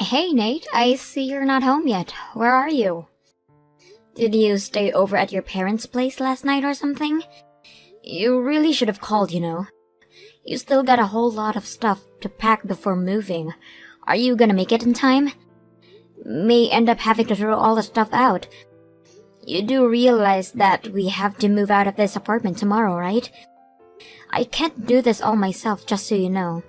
Hey Nate, I see you're not home yet. Where are you? Did you stay over at your parents' place last night or something? You really should have called, you know. You still got a whole lot of stuff to pack before moving. Are you gonna make it in time? May end up having to throw all the stuff out. You do realize that we have to move out of this apartment tomorrow, right? I can't do this all myself, just so you know.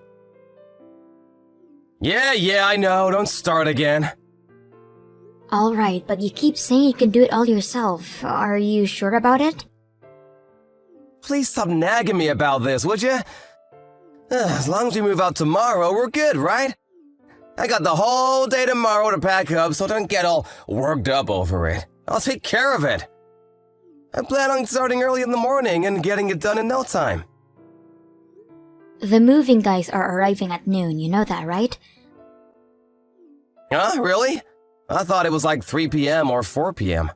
Yeah, I know. Don't start again. Alright, but you keep saying you can do it all yourself. Are you sure about it? Please stop nagging me about this, would you? As long as we move out tomorrow, we're good, right? I got the whole day tomorrow to pack up, so don't get all worked up over it. I'll take care of it. I plan on starting early in the morning and getting it done in no time. The moving guys are arriving at noon, you know that, right? Huh? Really? I thought it was like 3 p.m. or 4 p.m.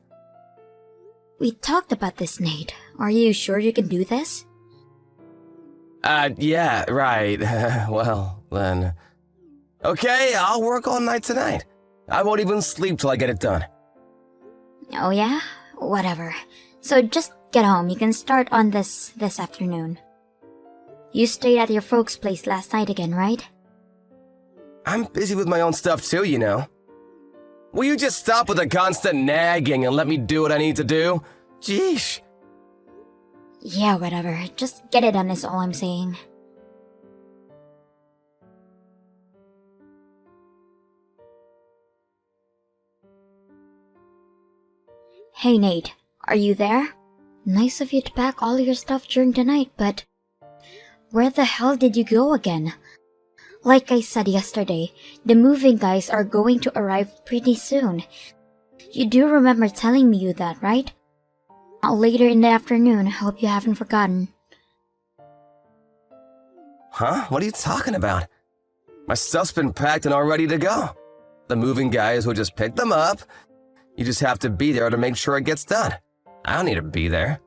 We talked about this, Nate. Are you sure you can do this? Yeah, right. Well, then... Okay, I'll work all night tonight. I won't even sleep till I get it done. Oh yeah? Whatever. So just get home. You can start on this afternoon. You stayed at your folks' place last night again, right? I'm busy with my own stuff too, you know. Will you just stop with the constant nagging and let me do what I need to do? Jeesh. Yeah, whatever. Just get it done is all I'm saying. Hey Nate, are you there? Nice of you to pack all your stuff during the night, but... where the hell did you go again? Like I said yesterday, the moving guys are going to arrive pretty soon. You do remember telling me that, right? Later in the afternoon, hope you haven't forgotten. Huh? What are you talking about? My stuff's been packed and all ready to go. The moving guys will just pick them up. You just have to be there to make sure it gets done. I don't need to be there.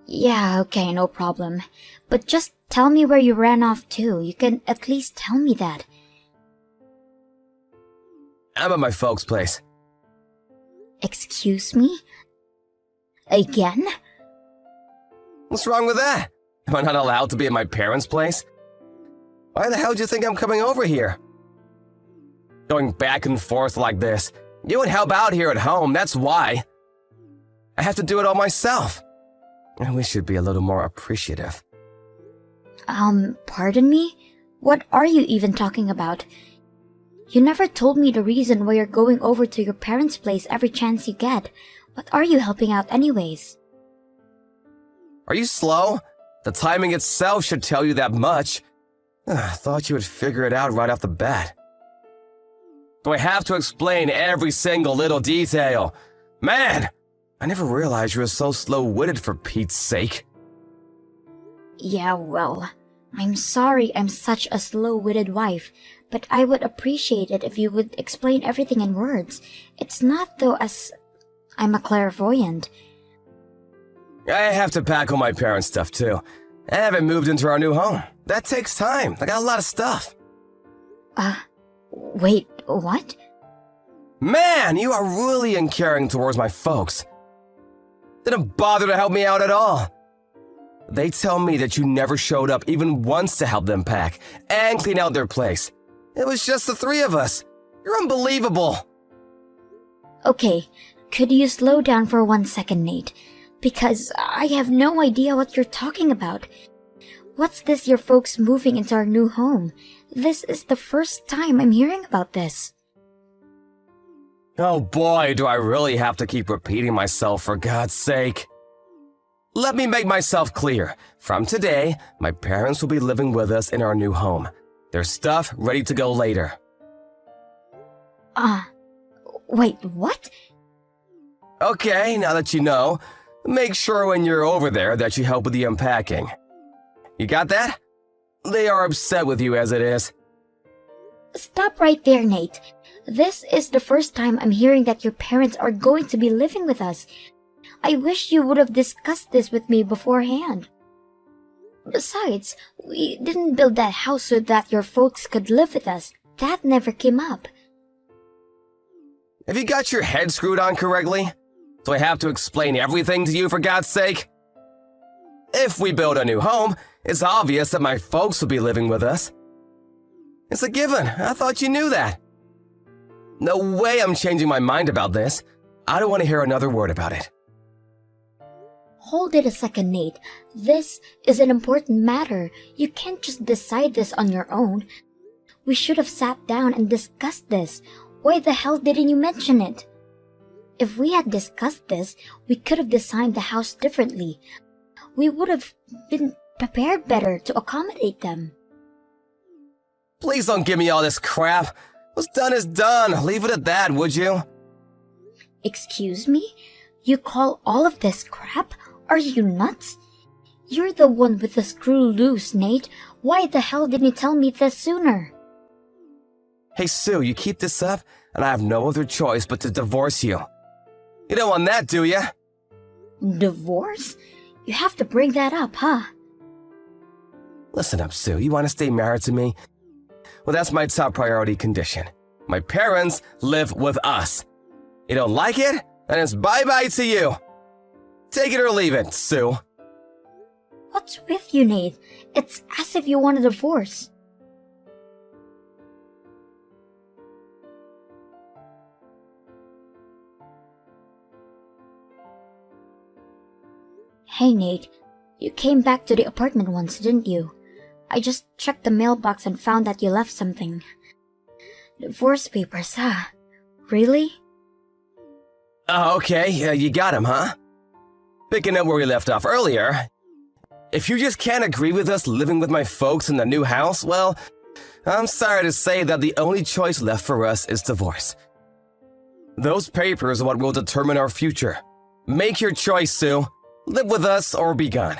Yeah, okay, no problem. But just tell me where you ran off to. You can at least tell me that. I'm at my folks' place. Excuse me? Again? What's wrong with that? Am I not allowed to be at my parents' place? Why the hell do you think I'm coming over here? Going back and forth like this. You would help out here at home, that's why. I have to do it all myself. And we should be a little more appreciative. Pardon me? What are you even talking about? You never told me the reason why you're going over to your parents' place every chance you get. What are you helping out anyways? Are you slow? The timing itself should tell you that much. I thought you would figure it out right off the bat. Do I have to explain every single little detail? Man, I never realized you were so slow-witted for Pete's sake. Yeah, well, I'm sorry I'm such a slow-witted wife, but I would appreciate it if you would explain everything in words. It's not though as I'm a clairvoyant. I have to pack all my parents' stuff too. I haven't moved into our new home. That takes time. I got a lot of stuff. Wait, what? Man, you are really uncaring towards my folks. Didn't bother to help me out at all. They tell me that you never showed up even once to help them pack and clean out their place. It was just the three of us. You're unbelievable. Okay, could you slow down for 1 second, Nate? Because I have no idea what you're talking about. What's this your folks moving into our new home? This is the first time I'm hearing about this. Oh boy, do I really have to keep repeating myself for God's sake. Let me make myself clear. From today, my parents will be living with us in our new home. Their stuff ready to go later. Wait, what? Okay, now that you know, make sure when you're over there that you help with the unpacking. You got that? They are upset with you as it is. Stop right there, Nate. This is the first time I'm hearing that your parents are going to be living with us. I wish you would have discussed this with me beforehand. Besides, we didn't build that house so that your folks could live with us. That never came up. Have you got your head screwed on correctly? Do I have to explain everything to you for God's sake? If we build a new home, it's obvious that my folks will be living with us. It's a given. I thought you knew that. No way I'm changing my mind about this. I don't want to hear another word about it. Hold it a second, Nate. This is an important matter. You can't just decide this on your own. We should have sat down and discussed this. Why the hell didn't you mention it? If we had discussed this, we could have designed the house differently. We would have been prepared better to accommodate them. Please don't give me all this crap. What's done is done. Leave it at that, would you? Excuse me? You call all of this crap? Are you nuts? You're the one with the screw loose, Nate. Why the hell didn't you tell me this sooner? Hey, Sue, you keep this up, and I have no other choice but to divorce you. You don't want that, do you? Divorce? You have to bring that up, huh? Listen up, Sue. You want to stay married to me? Well, that's my top priority condition. My parents live with us. You don't like it? Then it's bye-bye to you. Take it or leave it, Sue. What's with you, Nate? It's as if you want a divorce. Hey, Nate. You came back to the apartment once, didn't you? I just checked the mailbox and found that you left something. Divorce papers, huh? Really? Oh, okay. You got him, huh? Picking up where we left off earlier, if you just can't agree with us living with my folks in the new house, well, I'm sorry to say that the only choice left for us is divorce. Those papers are what will determine our future. Make your choice, Sue. Live with us or be gone.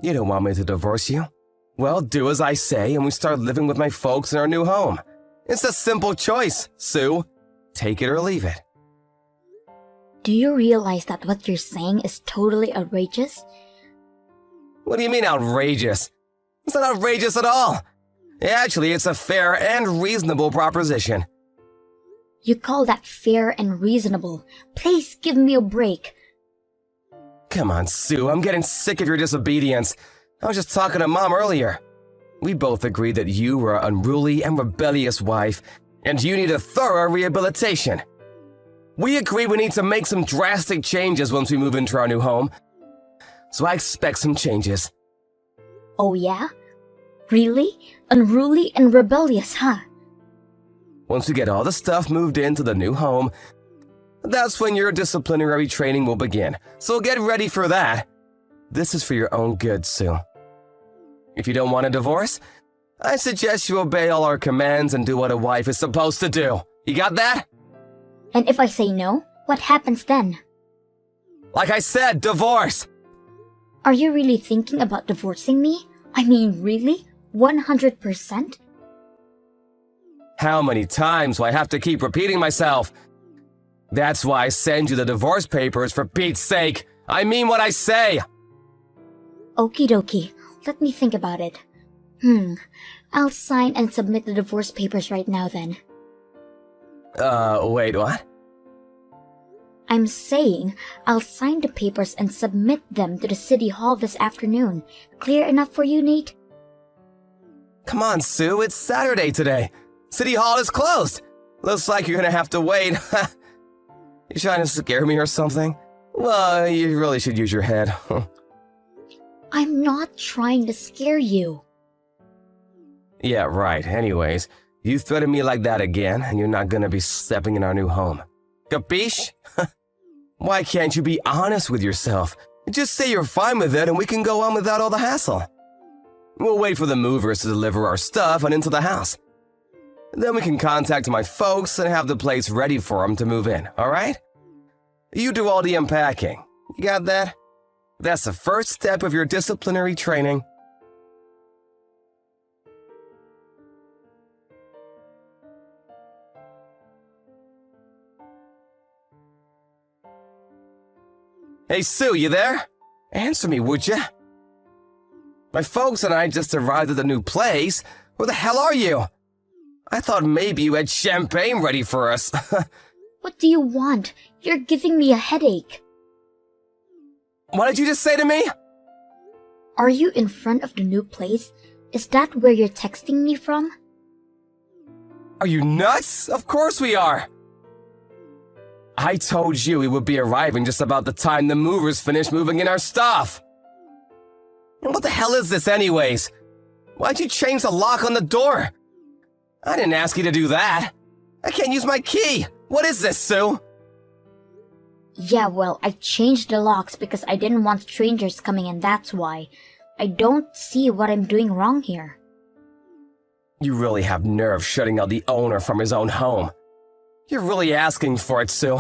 You don't want me to divorce you? Well, do as I say and we start living with my folks in our new home. It's a simple choice, Sue. Take it or leave it. Do you realize that what you're saying is totally outrageous? What do you mean outrageous? It's not outrageous at all. Actually, it's a fair and reasonable proposition. You call that fair and reasonable? Please give me a break. Come on, Sue, I'm getting sick of your disobedience. I was just talking to Mom earlier. We both agreed that you were an unruly and rebellious wife, and you need a thorough rehabilitation. We agree we need to make some drastic changes once we move into our new home, so I expect some changes. Oh yeah? Really? Unruly and rebellious, huh? Once we get all the stuff moved into the new home, that's when your disciplinary training will begin, so get ready for that. This is for your own good, Sue. If you don't want a divorce, I suggest you obey all our commands and do what a wife is supposed to do. You got that? And if I say no, what happens then? Like I said, divorce! Are you really thinking about divorcing me? I mean, really? 100%? How many times do I have to keep repeating myself? That's why I send you the divorce papers, for Pete's sake. I mean what I say. Okie dokie. Let me think about it. I'll sign and submit the divorce papers right now then. Wait, what? I'm saying I'll sign the papers and submit them to the city hall this afternoon. Clear enough for you, Nate? Come on, Sue, it's Saturday today. City hall is closed. Looks like you're gonna have to wait. You trying to scare me or something? Well, you really should use your head. I'm not trying to scare you. Yeah, right. Anyways, you threaten me like that again, and you're not gonna be stepping in our new home. Capiche? Why can't you be honest with yourself? Just say you're fine with it and we can go on without all the hassle. We'll wait for the movers to deliver our stuff and into the house. Then we can contact my folks and have the place ready for them to move in, alright? You do all the unpacking. You got that? That's the first step of your disciplinary training. Hey, Sue, you there? Answer me, would ya? My folks and I just arrived at the new place. Where the hell are you? I thought maybe you had champagne ready for us. What do you want? You're giving me a headache. What did you just say to me? Are you in front of the new place? Is that where you're texting me from? Are you nuts? Of course we are. I told you we would be arriving just about the time the movers finished moving in our stuff. And what the hell is this anyways? Why'd you change the lock on the door? I didn't ask you to do that. I can't use my key. What is this, Sue? Yeah, well, I changed the locks because I didn't want strangers coming in, that's why. I don't see what I'm doing wrong here. You really have nerve shutting out the owner from his own home. You're really asking for it, Sue.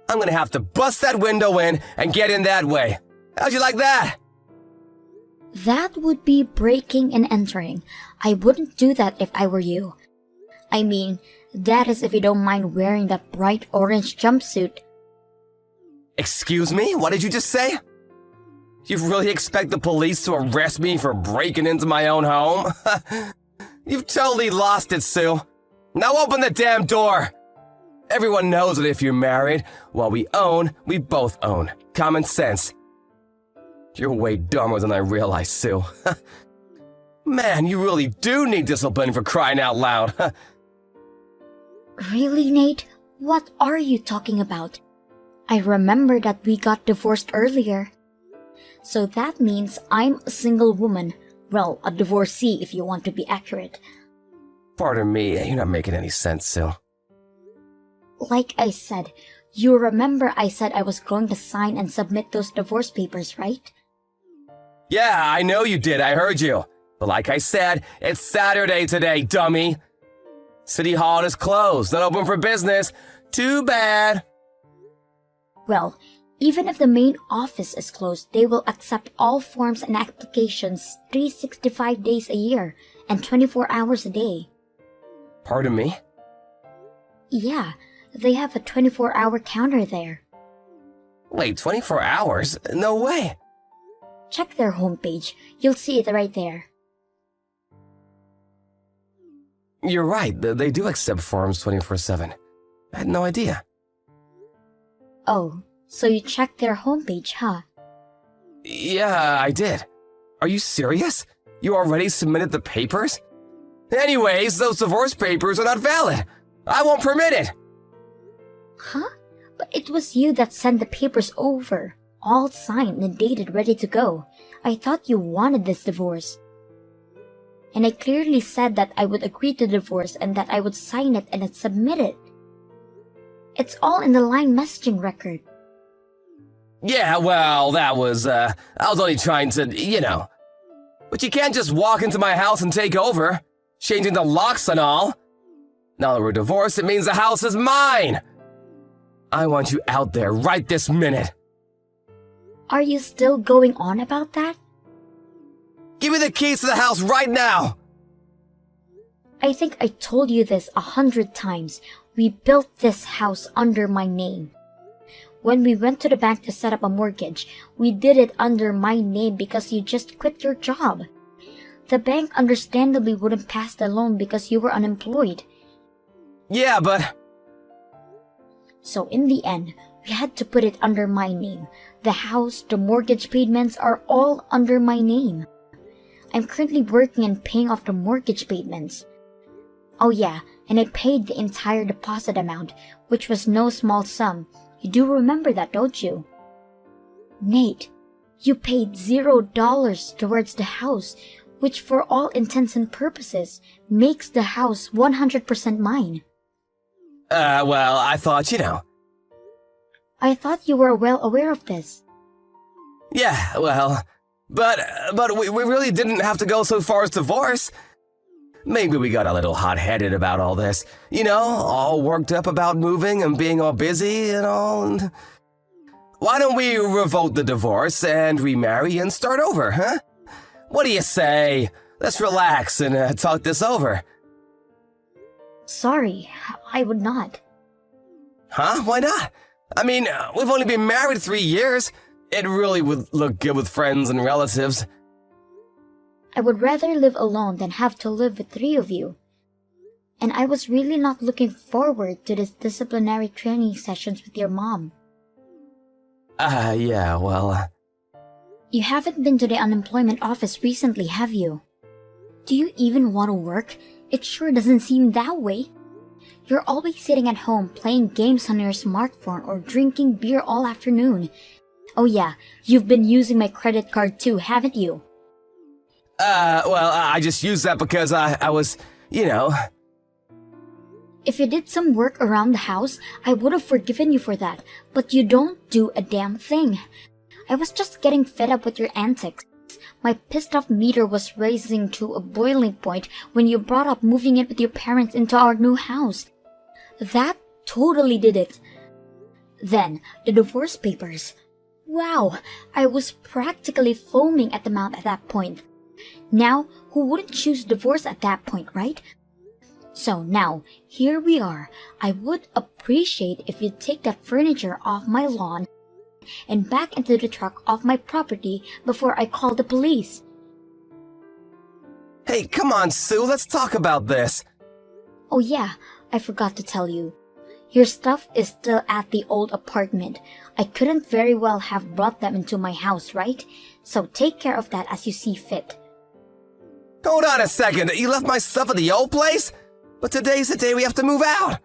I'm gonna have to bust that window in and get in that way. How'd you like that? That would be breaking and entering. I wouldn't do that if I were you. I mean, that is if you don't mind wearing that bright orange jumpsuit. Excuse me? What did you just say? You really expect the police to arrest me for breaking into my own home? You've totally lost it, Sue. Now open the damn door! Everyone knows that if you're married, while we own, we both own. Common sense. You're way dumber than I realized, Sue. Man, you really do need discipline for crying out loud. Really, Nate? What are you talking about? I remember that we got divorced earlier. So that means I'm a single woman. Well, a divorcee if you want to be accurate. Pardon me, you're not making any sense, Sue. Like I said, you remember I said I was going to sign and submit those divorce papers, right? Yeah, I know you did, I heard you. But like I said, it's Saturday today, dummy. City Hall is closed, not open for business. Too bad. Well, even if the main office is closed, they will accept all forms and applications 365 days a year and 24 hours a day. Pardon me? Yeah, they have a 24-hour counter there. Wait, 24 hours? No way. Check their homepage. You'll see it right there. You're right, they do accept forms 24/7. I had no idea. Oh, so you checked their homepage, huh? Yeah, I did. Are you serious? You already submitted the papers? Anyways, those divorce papers are not valid. I won't permit it. Huh? But it was you that sent the papers over, all signed and dated, ready to go. I thought you wanted this divorce. And I clearly said that I would agree to divorce and that I would sign it and then submit it. It's all in the line messaging record. Yeah, well, that was, I was only trying to, you know. But you can't just walk into my house and take over, changing the locks and all. Now that we're divorced, it means the house is mine. I want you out there right this minute. Are you still going on about that? Give me the keys to the house right now. I think I told you this 100 times. We built this house under my name. When we went to the bank to set up a mortgage, we did it under my name because you just quit your job. The bank understandably wouldn't pass the loan because you were unemployed. Yeah, but... So in the end, we had to put it under my name. The house, the mortgage payments are all under my name. I'm currently working and paying off the mortgage payments. Oh yeah, and I paid the entire deposit amount, which was no small sum. You do remember that, don't you? Nate, you paid $0 towards the house, which for all intents and purposes makes the house 100% mine. Well, I thought, you know. I thought you were well aware of this. Yeah, well, but we really didn't have to go so far as divorce. Maybe we got a little hot-headed about all this. You know, all worked up about moving and being all busy and all. And why don't we revoke the divorce and remarry and start over, huh? What do you say? Let's relax and talk this over. Sorry, I would not. Huh? Why not? I mean, we've only been married 3 years. It really would look good with friends and relatives. I would rather live alone than have to live with three of you. And I was really not looking forward to these disciplinary training sessions with your mom. Yeah, well... You haven't been to the unemployment office recently, have you? Do you even want to work? It sure doesn't seem that way. You're always sitting at home playing games on your smartphone or drinking beer all afternoon. Oh yeah, you've been using my credit card too, haven't you? Well, I just used that because I was, you know... If you did some work around the house, I would have forgiven you for that, but you don't do a damn thing. I was just getting fed up with your antics. My pissed off meter was rising to a boiling point when you brought up moving in with your parents into our new house. That totally did it. Then, the divorce papers. Wow, I was practically foaming at the mouth at that point. Now, who wouldn't choose divorce at that point, right? So now, here we are. I would appreciate if you'd take that furniture off my lawn and back into the truck off my property before I call the police. Hey, come on, Sue, let's talk about this. Oh yeah, I forgot to tell you. Your stuff is still at the old apartment. I couldn't very well have brought them into my house, right? So take care of that as you see fit. Hold on a second, you left my stuff at the old place? But today's the day we have to move out.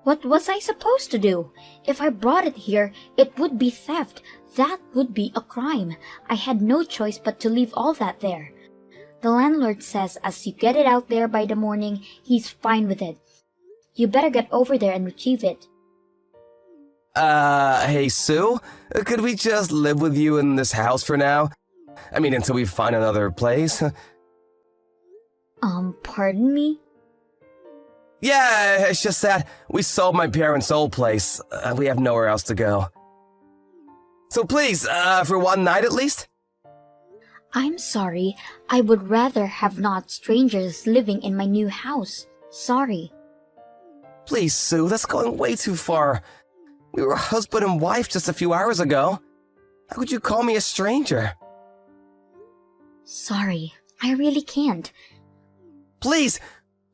What was I supposed to do? If I brought it here, it would be theft. That would be a crime. I had no choice but to leave all that there. The landlord says as you get it out there by the morning, he's fine with it. You better get over there and retrieve it. Hey Sue, could we just live with you in this house for now? I mean, until we find another place. Pardon me? Yeah, it's just that we sold my parents' old place. We have nowhere else to go. So please, for one night at least? I'm sorry. I would rather have not strangers living in my new house. Sorry. Please, Sue, that's going way too far. We were husband and wife just a few hours ago. How could you call me a stranger? Sorry, I really can't. Please,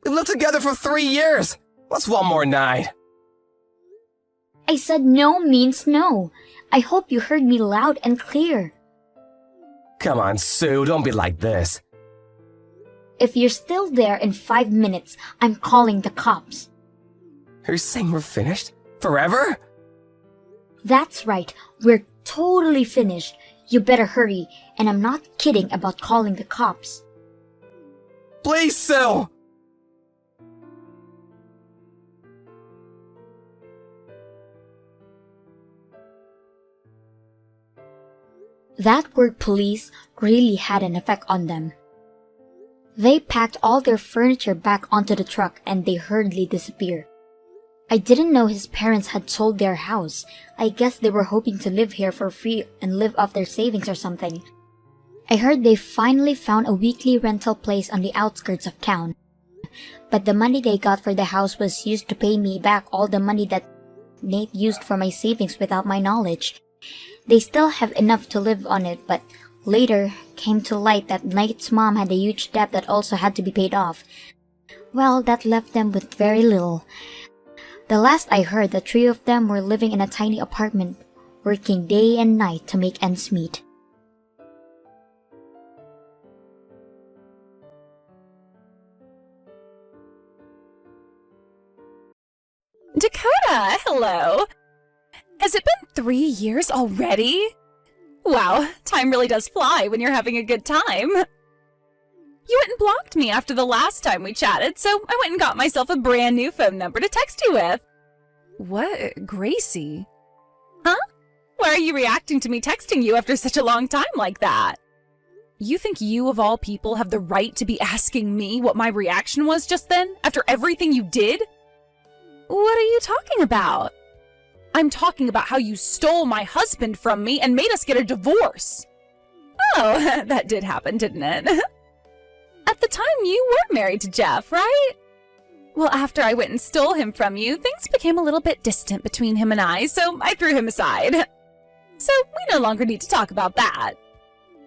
we've lived together for 3 years. What's one more night? I said no means no. I hope you heard me loud and clear. Come on, Sue, don't be like this. If you're still there in 5 minutes, I'm calling the cops. Are you saying we're finished? Forever? That's right, we're totally finished. You better hurry, and I'm not kidding about calling the cops. Please, Sue! That word police really had an effect on them. They packed all their furniture back onto the truck and they hurriedly disappeared. I didn't know his parents had sold their house. I guess they were hoping to live here for free and live off their savings or something. I heard they finally found a weekly rental place on the outskirts of town. But the money they got for the house was used to pay me back all the money that Nate used for my savings without my knowledge. They still have enough to live on it, but later came to light that Nate's mom had a huge debt that also had to be paid off. Well, that left them with very little. The last I heard, the three of them were living in a tiny apartment, working day and night to make ends meet. Dakota, hello! Has it been 3 years already? Wow, time really does fly when you're having a good time. You went and blocked me after the last time we chatted, so I went and got myself a brand new phone number to text you with. What? Gracie? Huh? Why are you reacting to me texting you after such a long time like that? You think you, of all people, have the right to be asking me what my reaction was just then, after everything you did? What are you talking about? I'm talking about how you stole my husband from me and made us get a divorce. Oh, that did happen, didn't it? At the time, you were married to Jeff, right? Well, after I went and stole him from you, things became a little bit distant between him and I, so I threw him aside. So we no longer need to talk about that.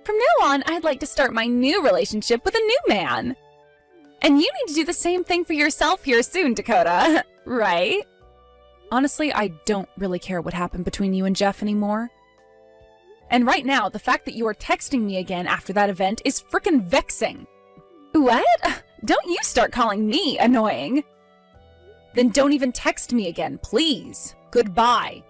From now on, I'd like to start my new relationship with a new man. And you need to do the same thing for yourself here soon, Dakota. Right? Honestly, I don't really care what happened between you and Jeff anymore. And right now, the fact that you are texting me again after that event is frickin' vexing. What? Don't you start calling me annoying. Then don't even text me again, please. Goodbye.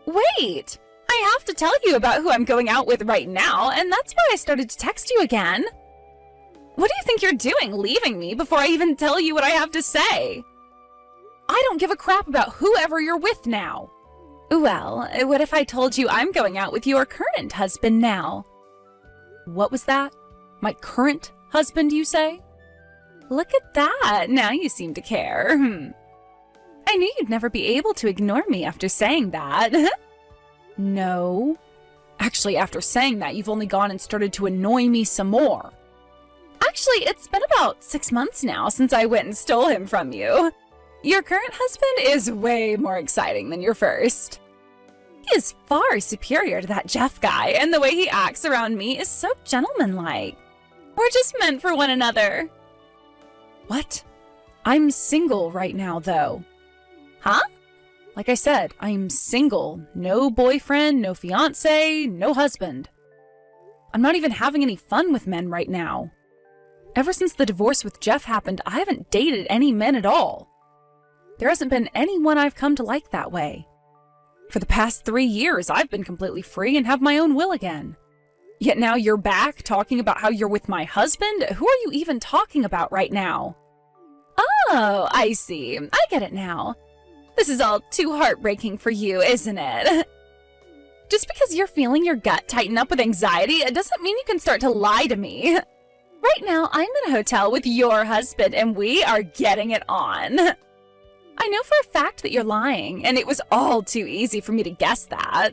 Wait! I have to tell you about who I'm going out with right now, and that's why I started to text you again. What do you think you're doing, leaving me before I even tell you what I have to say? I don't give a crap about whoever you're with now. Well, what if I told you I'm going out with your current husband now? What was that? My current husband, you say? Look at that, now you seem to care. I knew you'd never be able to ignore me after saying that. No. Actually, after saying that, you've only gone and started to annoy me some more. Actually, it's been about 6 months now since I went and stole him from you. Your current husband is way more exciting than your first. He is far superior to that Jeff guy, and the way he acts around me is so gentlemanlike. We're just meant for one another. What? I'm single right now, though. Huh? Like I said, I'm single. No boyfriend, no fiancé, no husband. I'm not even having any fun with men right now. Ever since the divorce with Jeff happened, I haven't dated any men at all. There hasn't been anyone I've come to like that way. For the past 3 years, I've been completely free and have my own will again. Yet now you're back talking about how you're with my husband? Who are you even talking about right now? Oh, I see. I get it now. This is all too heartbreaking for you, isn't it? Just because you're feeling your gut tighten up with anxiety, it doesn't mean you can start to lie to me. Right now, I'm in a hotel with your husband, and we are getting it on. I know for a fact that you're lying, and it was all too easy for me to guess that.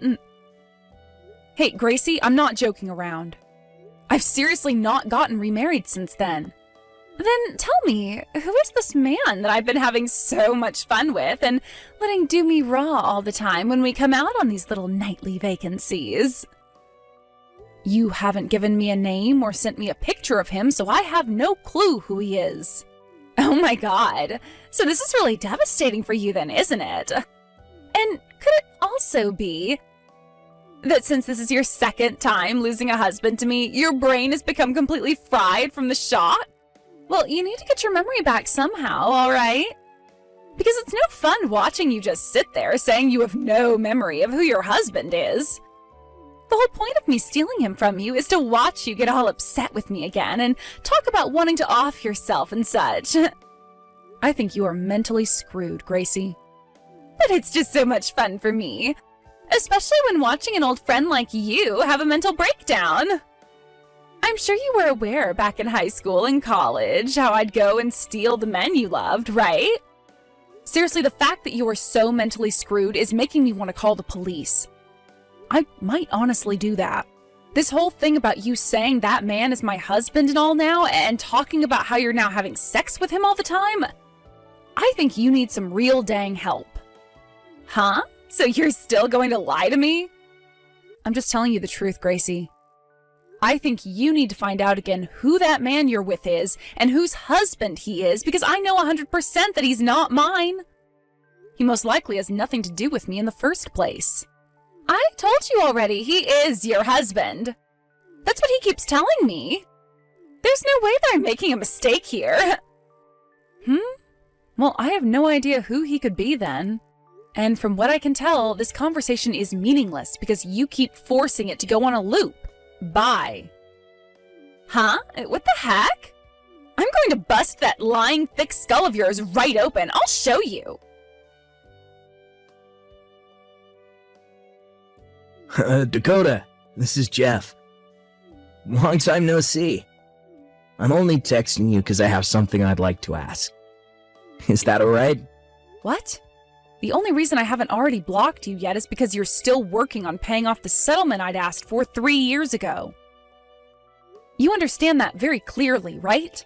Hey, Gracie, I'm not joking around. I've seriously not gotten remarried since then. Then tell me, who is this man that I've been having so much fun with and letting do me raw all the time when we come out on these little nightly vacancies? You haven't given me a name or sent me a picture of him, so I have no clue who he is. Oh my god. So this is really devastating for you then, isn't it? And could it also be that since this is your second time losing a husband to me, your brain has become completely fried from the shock? Well, you need to get your memory back somehow, alright? Because it's no fun watching you just sit there saying you have no memory of who your husband is. The whole point of me stealing him from you is to watch you get all upset with me again and talk about wanting to off yourself and such. I think you are mentally screwed, Gracie. But it's just so much fun for me. Especially when watching an old friend like you have a mental breakdown. I'm sure you were aware back in high school and college how I'd go and steal the men you loved, right? Seriously, the fact that you are so mentally screwed is making me want to call the police. I might honestly do that. This whole thing about you saying that man is my husband and all now, and talking about how you're now having sex with him all the time, I think you need some real dang help. Huh? So you're still going to lie to me? I'm just telling you the truth, Gracie. I think you need to find out again who that man you're with is and whose husband he is, because I know 100% that he's not mine. He most likely has nothing to do with me in the first place. I told you already, he is your husband. That's what he keeps telling me. There's no way that I'm making a mistake here. Well, I have no idea who he could be then. And from what I can tell, this conversation is meaningless because you keep forcing it to go on a loop. Bye. Huh? What the heck? I'm going to bust that lying thick skull of yours right open. I'll show you. Dakota, this is Jeff. Long time no see. I'm only texting you because I have something I'd like to ask. Is that alright? What? The only reason I haven't already blocked you yet is because you're still working on paying off the settlement I'd asked for 3 years ago. You understand that very clearly, right?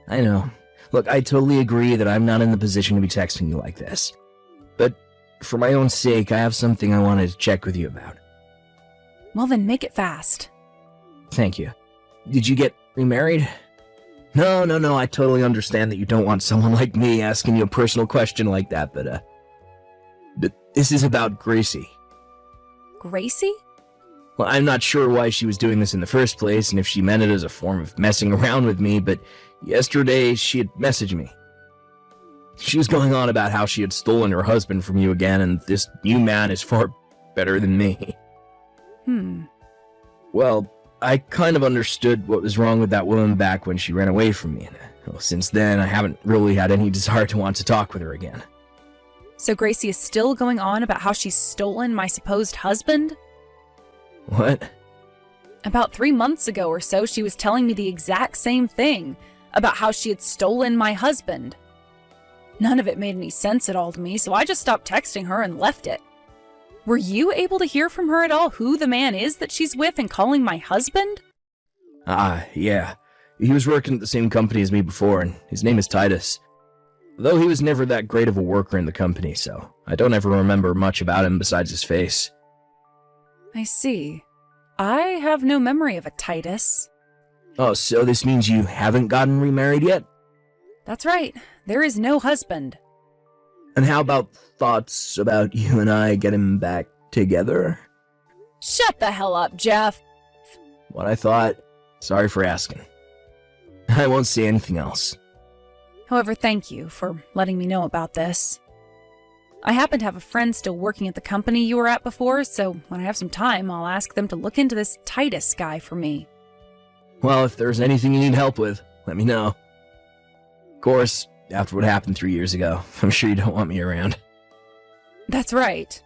I know. Look, I totally agree that I'm not in the position to be texting you like this. But for my own sake, I have something I wanted to check with you about. Well then, make it fast. Thank you. Did you get remarried? No, I totally understand that you don't want someone like me asking you a personal question like that, but this is about Gracie. Gracie? Well, I'm not sure why she was doing this in the first place, and if she meant it as a form of messing around with me, but yesterday she had messaged me. She was going on about how she had stolen her husband from you again, and this new man is far better than me. Well, I kind of understood what was wrong with that woman back when she ran away from me, and since then I haven't really had any desire to want to talk with her again. So Gracie is still going on about how she's stolen my supposed husband? What? About 3 months ago or so, she was telling me the exact same thing, about how she had stolen my husband. None of it made any sense at all to me, so I just stopped texting her and left it. Were you able to hear from her at all who the man is that she's with and calling my husband? Yeah. He was working at the same company as me before, and his name is Titus. Though he was never that great of a worker in the company, so I don't ever remember much about him besides his face. I see. I have no memory of a Titus. Oh, so this means you haven't gotten remarried yet? That's right. There is no husband. And how about thoughts about you and I getting back together? Shut the hell up, Jeff. What I thought. Sorry for asking. I won't say anything else. However, thank you for letting me know about this. I happen to have a friend still working at the company you were at before, so when I have some time, I'll ask them to look into this Titus guy for me. Well, if there's anything you need help with, let me know. Of course, after what happened 3 years ago, I'm sure you don't want me around. That's right.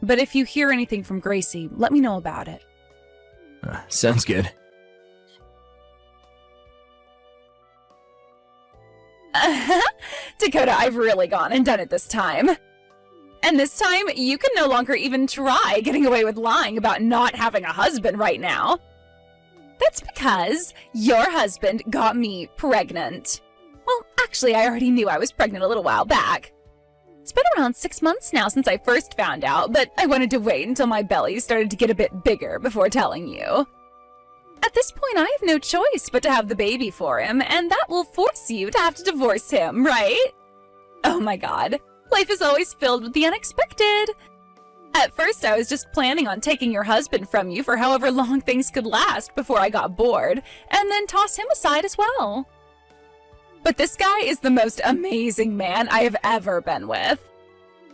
But if you hear anything from Gracie, let me know about it. Sounds good. Dakota, I've really gone and done it this time. And this time, you can no longer even try getting away with lying about not having a husband right now. That's because your husband got me pregnant. Well, actually, I already knew I was pregnant a little while back. It's been around 6 months now since I first found out, but I wanted to wait until my belly started to get a bit bigger before telling you. At this point, I have no choice but to have the baby for him, and that will force you to have to divorce him, right? Oh my god, life is always filled with the unexpected. At first, I was just planning on taking your husband from you for however long things could last before I got bored, and then toss him aside as well. But this guy is the most amazing man I have ever been with.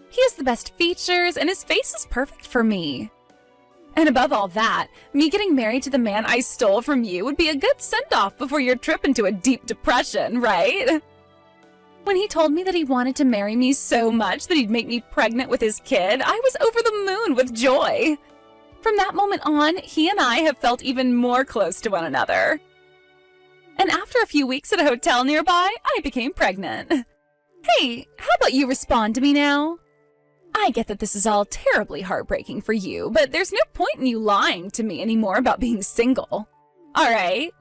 He has the best features, and his face is perfect for me. And above all that, me getting married to the man I stole from you would be a good send-off before your trip into a deep depression, right? When he told me that he wanted to marry me so much that he'd make me pregnant with his kid, I was over the moon with joy. From that moment on, he and I have felt even more close to one another. And after a few weeks at a hotel nearby, I became pregnant. Hey, how about you respond to me now? I get that this is all terribly heartbreaking for you, but there's no point in you lying to me anymore about being single. All right?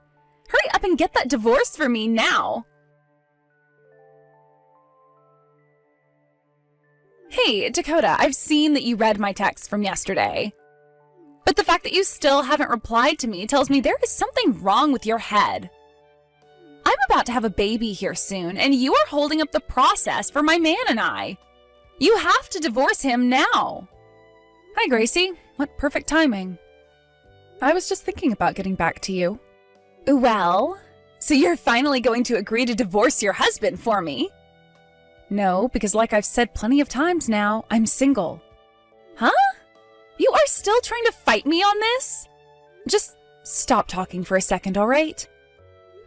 Hurry up and get that divorce for me now. Hey, Dakota, I've seen that you read my text from yesterday. But the fact that you still haven't replied to me tells me there is something wrong with your head. I'm about to have a baby here soon, and you are holding up the process for my man and I. You have to divorce him now. Hi, Gracie. What perfect timing. I was just thinking about getting back to you. Well, so you're finally going to agree to divorce your husband for me? No, because like I've said plenty of times now, I'm single. Huh? You are still trying to fight me on this? Just stop talking for a second, all right?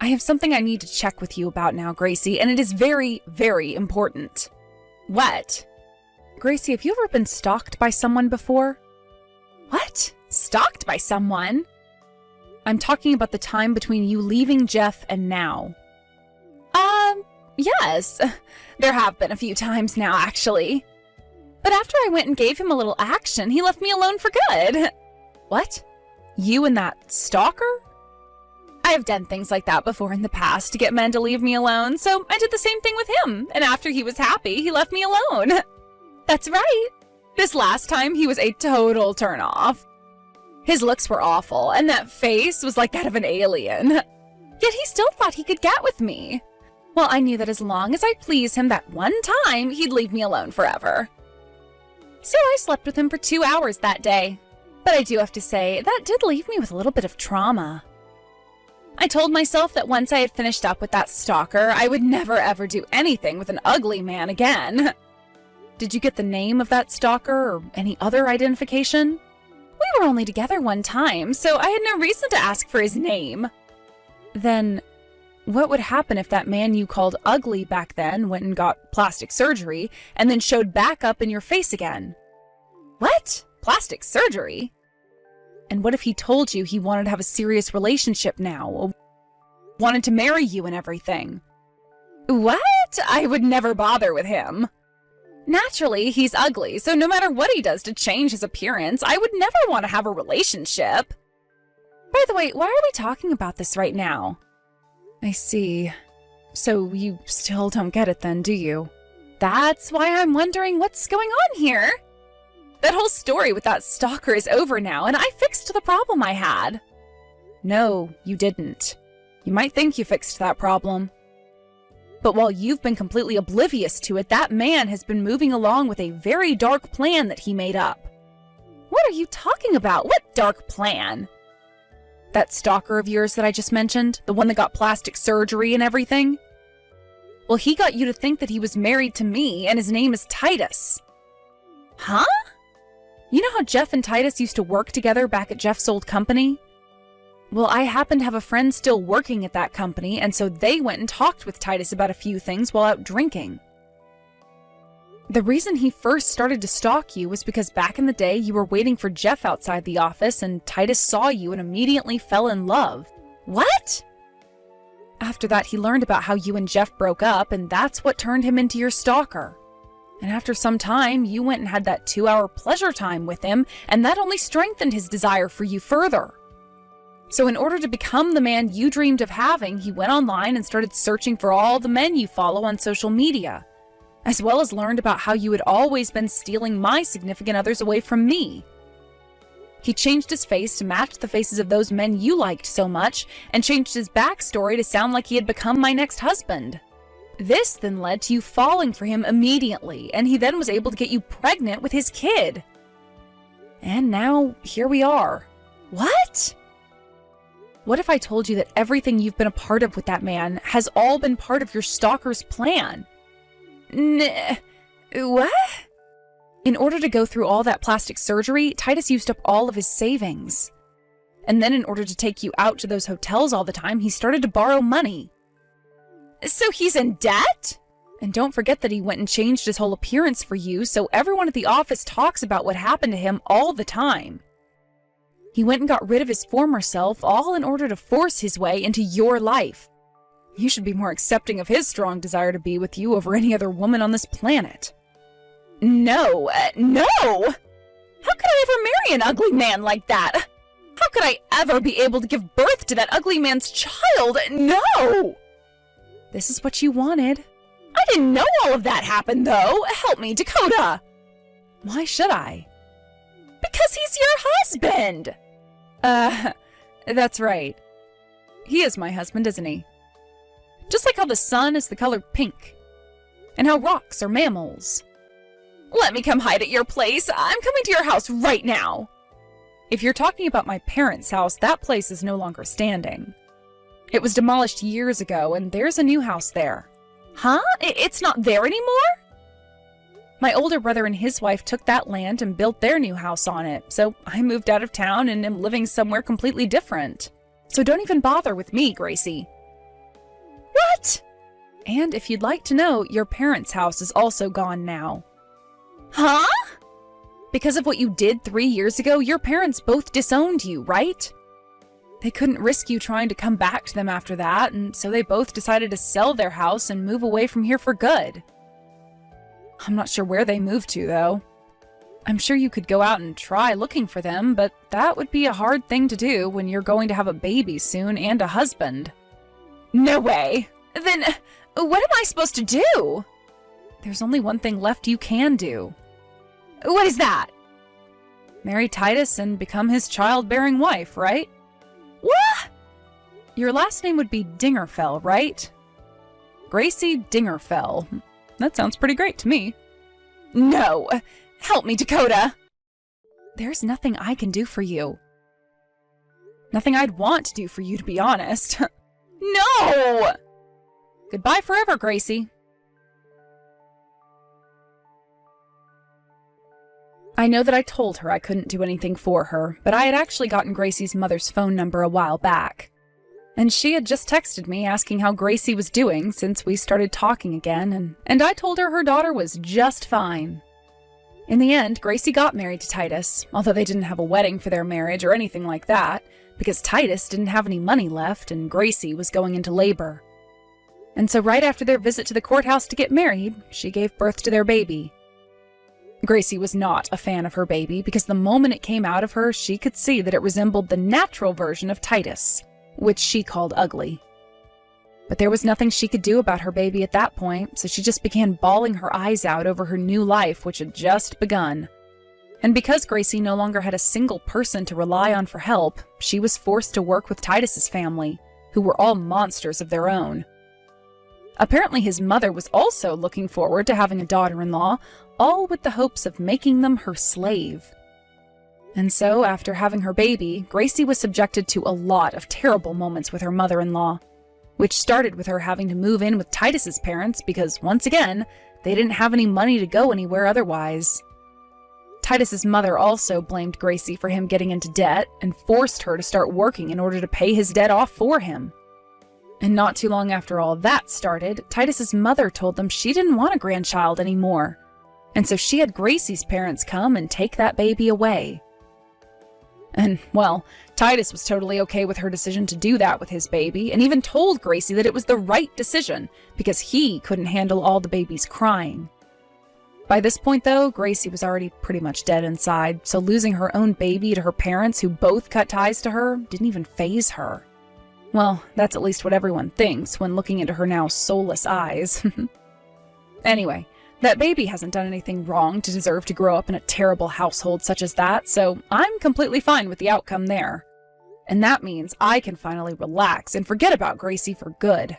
I have something I need to check with you about now, Gracie, and it is very, very important. What? Gracie, have you ever been stalked by someone before? What? Stalked by someone? I'm talking about the time between you leaving Jeff and now. Yes. There have been a few times now, actually. But after I went and gave him a little action, he left me alone for good. What? You and that stalker? I have done things like that before in the past to get men to leave me alone, so I did the same thing with him, and after he was happy, he left me alone. That's right. This last time, he was a total turnoff. His looks were awful, and that face was like that of an alien. Yet he still thought he could get with me. Well, I knew that as long as I pleased him that one time, he'd leave me alone forever. So I slept with him for 2 hours that day. But I do have to say, that did leave me with a little bit of trauma. I told myself that once I had finished up with that stalker, I would never ever do anything with an ugly man again. Did you get the name of that stalker or any other identification? We were only together one time, so I had no reason to ask for his name. Then, what would happen if that man you called ugly back then went and got plastic surgery and then showed back up in your face again? What? Plastic surgery? And what if he told you he wanted to have a serious relationship now? Wanted to marry you and everything? What? I would never bother with him. Naturally, he's ugly, so no matter what he does to change his appearance, I would never want to have a relationship. By the way, why are we talking about this right now? I see. So you still don't get it then, do you? That's why I'm wondering what's going on here. That whole story with that stalker is over now, and I fixed the problem I had. No, you didn't. You might think you fixed that problem. But while you've been completely oblivious to it, that man has been moving along with a very dark plan that he made up. What are you talking about? What dark plan? That stalker of yours that I just mentioned, the one that got plastic surgery and everything? Well, he got you to think that he was married to me, and his name is Titus. Huh? You know how Jeff and Titus used to work together back at Jeff's old company? Well, I happen to have a friend still working at that company, and so they went and talked with Titus about a few things while out drinking. The reason he first started to stalk you was because back in the day you were waiting for Jeff outside the office and Titus saw you and immediately fell in love. What? After that, he learned about how you and Jeff broke up, and that's what turned him into your stalker. And after some time, you went and had that 2-hour pleasure time with him, and that only strengthened his desire for you further. So in order to become the man you dreamed of having, he went online and started searching for all the men you follow on social media, as well as learned about how you had always been stealing my significant others away from me. He changed his face to match the faces of those men you liked so much, and changed his backstory to sound like he had become my next husband. This then led to you falling for him immediately, and he then was able to get you pregnant with his kid. And now, here we are. What? What if I told you that everything you've been a part of with that man has all been part of your stalker's plan? What? In order to go through all that plastic surgery, Titus used up all of his savings. And then in order to take you out to those hotels all the time, he started to borrow money. So he's in debt? And don't forget that he went and changed his whole appearance for you, so everyone at the office talks about what happened to him all the time. He went and got rid of his former self, all in order to force his way into your life. You should be more accepting of his strong desire to be with you over any other woman on this planet. No! How could I ever marry an ugly man like that? How could I ever be able to give birth to that ugly man's child? No! This is what you wanted. I didn't know all of that happened, though. Help me, Dakota. Why should I? Because he's your husband! That's right. He is my husband, isn't he? Just like how the sun is the color pink. And how rocks are mammals. Let me come hide at your place. I'm coming to your house right now. If you're talking about my parents' house, that place is no longer standing. It was demolished years ago, and there's a new house there. Huh? It's not there anymore? My older brother and his wife took that land and built their new house on it, so I moved out of town and am living somewhere completely different. So don't even bother with me, Gracie. What? And if you'd like to know, your parents' house is also gone now. Huh? Because of what you did 3 years ago, your parents both disowned you, right? They couldn't risk you trying to come back to them after that, and so they both decided to sell their house and move away from here for good. I'm not sure where they moved to, though. I'm sure you could go out and try looking for them, but that would be a hard thing to do when you're going to have a baby soon and a husband. No way! Then, what am I supposed to do? There's only one thing left you can do. What is that? marry Titus and become his childbearing wife, right? What? Your last name would be Dingerfell, right? Gracie Dingerfell. That sounds pretty great to me. No! Help me, Dakota! There's nothing I can do for you. Nothing I'd want to do for you, to be honest. No! Goodbye forever, Gracie. I know that I told her I couldn't do anything for her, but I had actually gotten Gracie's mother's phone number a while back. And she had just texted me asking how Gracie was doing since we started talking again, and I told her daughter was just fine. In the end, Gracie got married to Titus, although they didn't have a wedding for their marriage or anything like that, because Titus didn't have any money left and Gracie was going into labor. And so right after their visit to the courthouse to get married, she gave birth to their baby. Gracie was not a fan of her baby because the moment it came out of her, she could see that it resembled the natural version of Titus, which she called ugly. But there was nothing she could do about her baby at that point, so she just began bawling her eyes out over her new life, which had just begun. And because Gracie no longer had a single person to rely on for help, she was forced to work with Titus's family, who were all monsters of their own. Apparently his mother was also looking forward to having a daughter-in-law, all with the hopes of making them her slave. And so, after having her baby, Gracie was subjected to a lot of terrible moments with her mother-in-law, which started with her having to move in with Titus's parents because, once again, they didn't have any money to go anywhere otherwise. Titus's mother also blamed Gracie for him getting into debt and forced her to start working in order to pay his debt off for him. And not too long after all that started, Titus's mother told them she didn't want a grandchild anymore, and so she had Gracie's parents come and take that baby away. And, well, Titus was totally okay with her decision to do that with his baby, and even told Gracie that it was the right decision, because he couldn't handle all the baby's crying. By this point, though, Gracie was already pretty much dead inside, so losing her own baby to her parents, who both cut ties to her, didn't even faze her. Well, that's at least what everyone thinks when looking into her now soulless eyes. Anyway, that baby hasn't done anything wrong to deserve to grow up in a terrible household such as that, so I'm completely fine with the outcome there. And that means I can finally relax and forget about Gracie for good.